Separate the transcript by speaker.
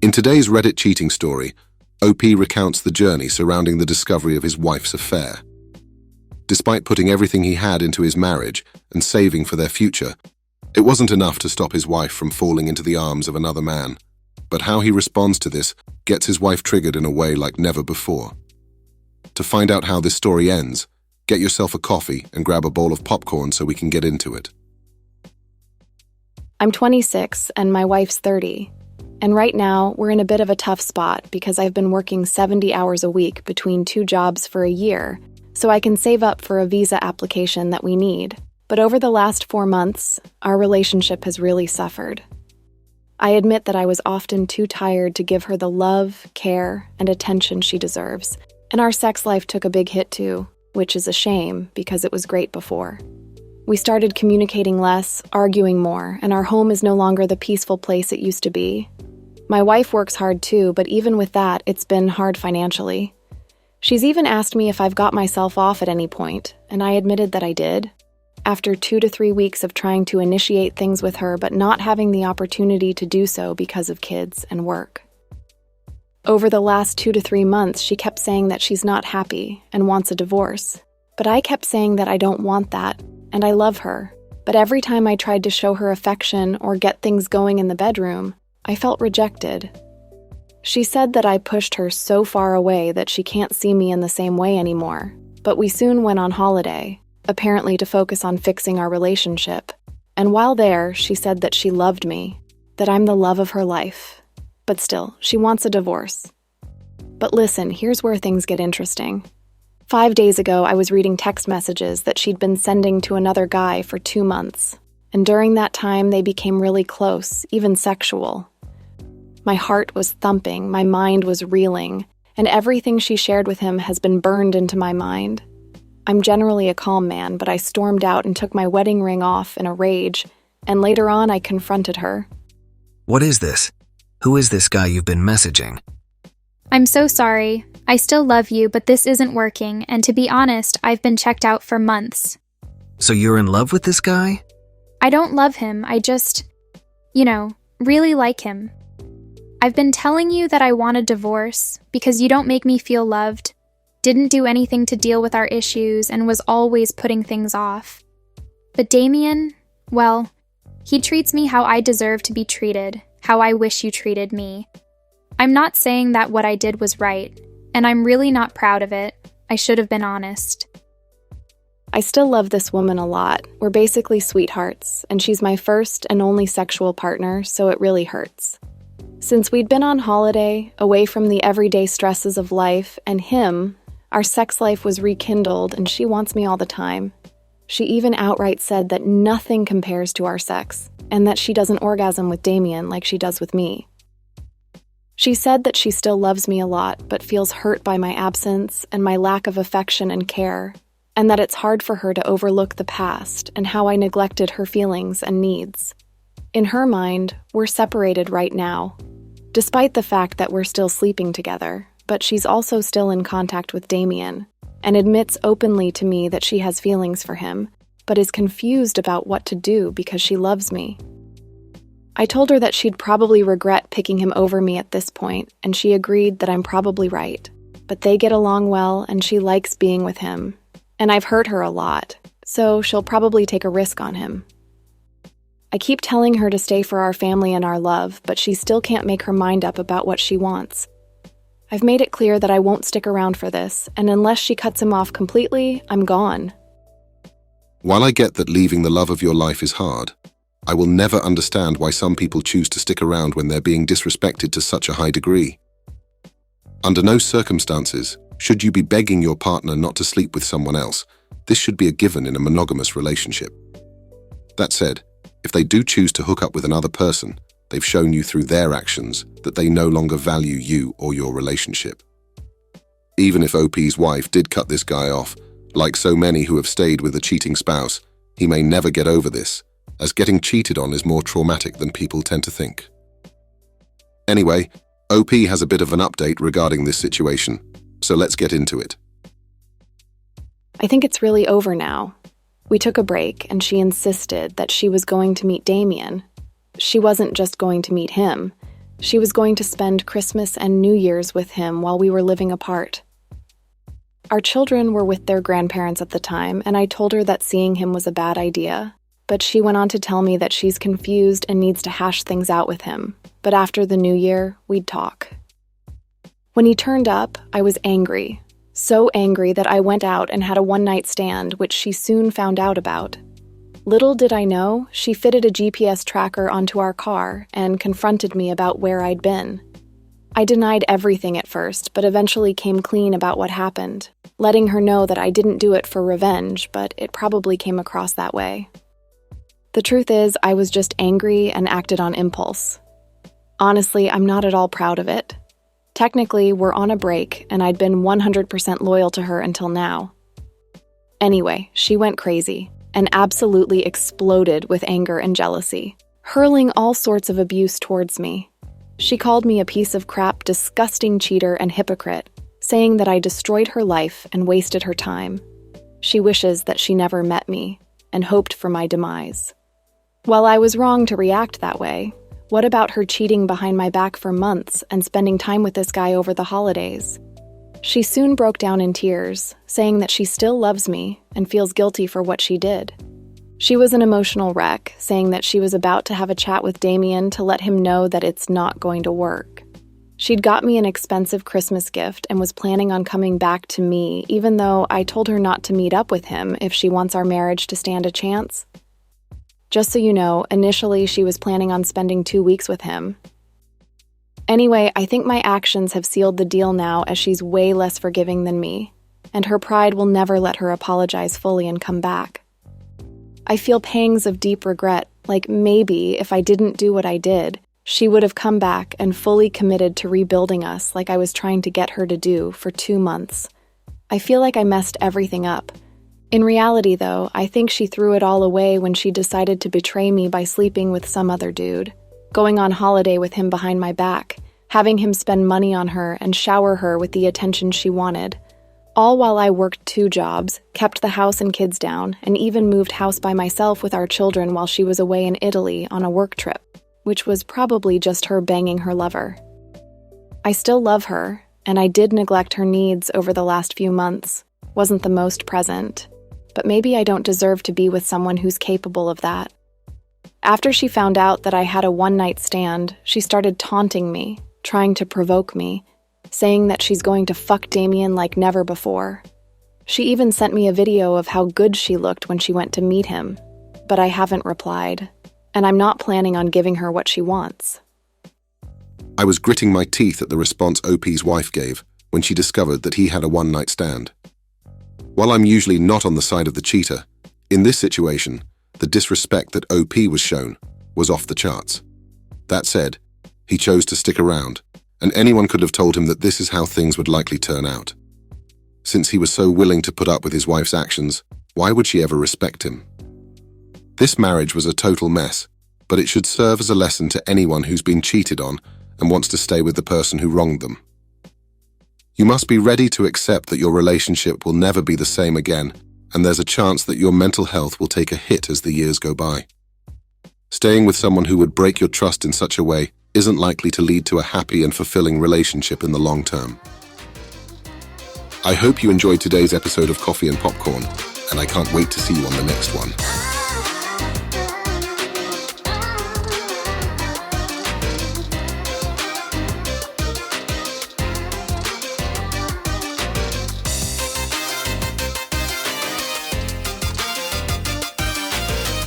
Speaker 1: In today's Reddit cheating story, OP recounts the journey surrounding the discovery of his wife's affair. Despite putting everything he had into his marriage and saving for their future, it wasn't enough to stop his wife from falling into the arms of another man. But how he responds to this gets his wife triggered in a way like never before. To find out how this story ends, get yourself a coffee and grab a bowl of popcorn so we can get into it.
Speaker 2: I'm 26 and my wife's 30. And right now, we're in a bit of a tough spot because I've been working 70 hours a week between 2 jobs for a year, so I can save up for a visa application that we need. But over the last 4 months, our relationship has really suffered. I admit that I was often too tired to give her the love, care, and attention she deserves, and our sex life took a big hit too, which is a shame because it was great before. We started communicating less, arguing more, and our home is no longer the peaceful place it used to be. My wife works hard too, but even with that, it's been hard financially. She's even asked me if I've got myself off at any point, and I admitted that I did. After 2 to 3 weeks of trying to initiate things with her but not having the opportunity to do so because of kids and work. Over the last 2 to 3 months, she kept saying that she's not happy and wants a divorce. But I kept saying that I don't want that, and I love her. But every time I tried to show her affection or get things going in the bedroom, I felt rejected. She said that I pushed her so far away that she can't see me in the same way anymore. But we soon went on holiday, apparently to focus on fixing our relationship. And while there, she said that she loved me, that I'm the love of her life. But still, she wants a divorce. But listen, here's where things get interesting. 5 days ago, I was reading text messages that she'd been sending to another guy for 2 months. And during that time, they became really close, even sexual. My heart was thumping, my mind was reeling, and everything she shared with him has been burned into my mind. I'm generally a calm man, but I stormed out and took my wedding ring off in a rage, and later on I confronted her.
Speaker 3: What is this? Who is this guy you've been messaging?
Speaker 4: I'm so sorry. I still love you, but this isn't working, and to be honest, I've been checked out for months.
Speaker 3: So you're in love with this guy?
Speaker 4: I don't love him, I just, really like him. I've been telling you that I want a divorce because you don't make me feel loved, didn't do anything to deal with our issues, and was always putting things off. But Damien, well, he treats me how I deserve to be treated, how I wish you treated me. I'm not saying that what I did was right, and I'm really not proud of it. I should have been honest.
Speaker 2: I still love this woman a lot. We're basically sweethearts, and she's my first and only sexual partner, so it really hurts. Since we'd been on holiday, away from the everyday stresses of life, and him, our sex life was rekindled, and she wants me all the time. She even outright said that nothing compares to our sex, and that she doesn't orgasm with Damien like she does with me. She said that she still loves me a lot, but feels hurt by my absence and my lack of affection and care, and that it's hard for her to overlook the past and how I neglected her feelings and needs. In her mind, we're separated right now, despite the fact that we're still sleeping together, but she's also still in contact with Damien, and admits openly to me that she has feelings for him, but is confused about what to do because she loves me. I told her that she'd probably regret picking him over me at this point, and she agreed that I'm probably right. But they get along well, and she likes being with him. And I've hurt her a lot, so she'll probably take a risk on him. I keep telling her to stay for our family and our love, but she still can't make her mind up about what she wants. I've made it clear that I won't stick around for this, and unless she cuts him off completely, I'm gone.
Speaker 1: While I get that leaving the love of your life is hard, I will never understand why some people choose to stick around when they're being disrespected to such a high degree. Under no circumstances should you be begging your partner not to sleep with someone else. This should be a given in a monogamous relationship. That said, if they do choose to hook up with another person, they've shown you through their actions that they no longer value you or your relationship. Even if OP's wife did cut this guy off, like so many who have stayed with a cheating spouse, he may never get over this, as getting cheated on is more traumatic than people tend to think. Anyway, OP has a bit of an update regarding this situation, so let's get into it.
Speaker 2: I think it's really over now. We took a break, and she insisted that she was going to meet Damien. She wasn't just going to meet him. She was going to spend Christmas and New Year's with him while we were living apart. Our children were with their grandparents at the time, and I told her that seeing him was a bad idea. But she went on to tell me that she's confused and needs to hash things out with him. But after the New Year, we'd talk. When he turned up, I was angry. So angry that I went out and had a one-night stand, which she soon found out about. Little did I know, she fitted a GPS tracker onto our car and confronted me about where I'd been. I denied everything at first, but eventually came clean about what happened, letting her know that I didn't do it for revenge, but it probably came across that way. The truth is, I was just angry and acted on impulse. Honestly, I'm not at all proud of it. Technically, we're on a break, and I'd been 100% loyal to her until now. Anyway, she went crazy and absolutely exploded with anger and jealousy, hurling all sorts of abuse towards me. She called me a piece of crap, disgusting cheater and hypocrite, saying that I destroyed her life and wasted her time. She wishes that she never met me and hoped for my demise. While I was wrong to react that way, what about her cheating behind my back for months and spending time with this guy over the holidays? She soon broke down in tears, saying that she still loves me and feels guilty for what she did. She was an emotional wreck, saying that she was about to have a chat with Damien to let him know that it's not going to work. She'd got me an expensive Christmas gift and was planning on coming back to me, even though I told her not to meet up with him if she wants our marriage to stand a chance. Just so you know, initially she was planning on spending 2 weeks with him. Anyway, I think my actions have sealed the deal now, as she's way less forgiving than me, and her pride will never let her apologize fully and come back. I feel pangs of deep regret, like maybe if I didn't do what I did, she would have come back and fully committed to rebuilding us like I was trying to get her to do for 2 months. I feel like I messed everything up. In reality, though, I think she threw it all away when she decided to betray me by sleeping with some other dude, going on holiday with him behind my back, having him spend money on her and shower her with the attention she wanted, all while I worked 2 jobs, kept the house and kids down, and even moved house by myself with our children while she was away in Italy on a work trip, which was probably just her banging her lover. I still love her, and I did neglect her needs over the last few months, wasn't the most present, but maybe I don't deserve to be with someone who's capable of that. After she found out that I had a one-night stand, she started taunting me, trying to provoke me, saying that she's going to fuck Damien like never before. She even sent me a video of how good she looked when she went to meet him, but I haven't replied, and I'm not planning on giving her what she wants.
Speaker 1: I was gritting my teeth at the response OP's wife gave when she discovered that he had a one-night stand. While I'm usually not on the side of the cheater, in this situation, the disrespect that OP was shown was off the charts. That said, he chose to stick around, and anyone could have told him that this is how things would likely turn out. Since he was so willing to put up with his wife's actions, why would she ever respect him? This marriage was a total mess, but it should serve as a lesson to anyone who's been cheated on and wants to stay with the person who wronged them. You must be ready to accept that your relationship will never be the same again, and there's a chance that your mental health will take a hit as the years go by. Staying with someone who would break your trust in such a way isn't likely to lead to a happy and fulfilling relationship in the long term. I hope you enjoyed today's episode of Coffee and Popcorn, and I can't wait to see you on the next one.